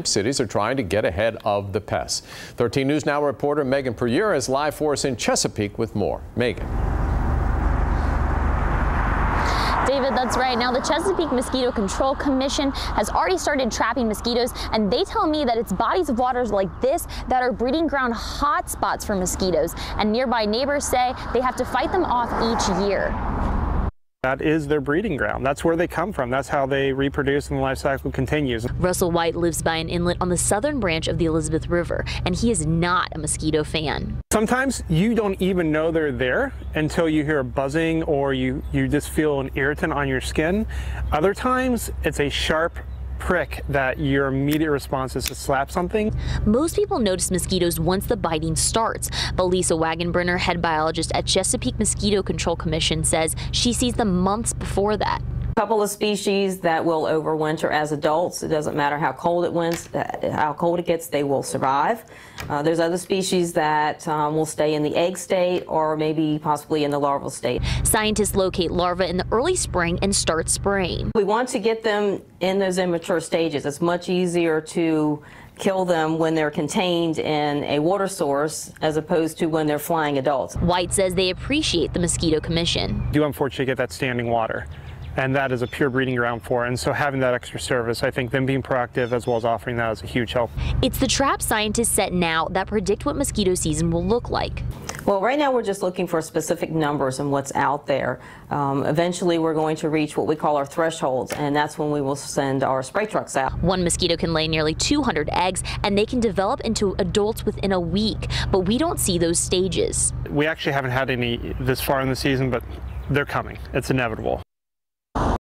Cities are trying to get ahead of the pests. 13 News Now reporter Megan Puryear is live for us in Chesapeake with more. Megan. David, that's right. Now, the Chesapeake Mosquito Control Commission has already started trapping mosquitoes, and they tell me that it's bodies of waters like this that are breeding ground hotspots for mosquitoes. And nearby neighbors say they have to fight them off each year. That is their breeding ground. That's where they come from. That's how they reproduce and the life cycle continues. Russell White lives by an inlet on the southern branch of the Elizabeth River, and he is not a mosquito fan. Sometimes you don't even know they're there until you hear a buzzing or you just feel an irritant on your skin. Other times it's a sharp prick that your immediate response is to slap something. Most people notice mosquitoes once the biting starts, but Lisa Wagenbrenner, head biologist at Chesapeake Mosquito Control Commission, says she sees them months before that. A couple of species that will overwinter as adults. It doesn't matter how cold it gets, they will survive. There's other species that will stay in the egg state or maybe possibly in the larval state. Scientists locate larvae in the early spring and start spraying. We want to get them in those immature stages. It's much easier to kill them when they're contained in a water source as opposed to when they're flying adults. White says they appreciate the Mosquito Commission. You do unfortunately get that standing water, and that is a pure breeding ground for it. And so having that extra service, I think them being proactive as well as offering that is a huge help. It's the trap scientists set now that predict what mosquito season will look like. Well, right now we're just looking for specific numbers and what's out there. Eventually we're going to reach what we call our thresholds, and that's when we will send our spray trucks out. One mosquito can lay nearly 200 eggs, and they can develop into adults within a week, but we don't see those stages. We actually haven't had any this far in the season, but they're coming. It's inevitable.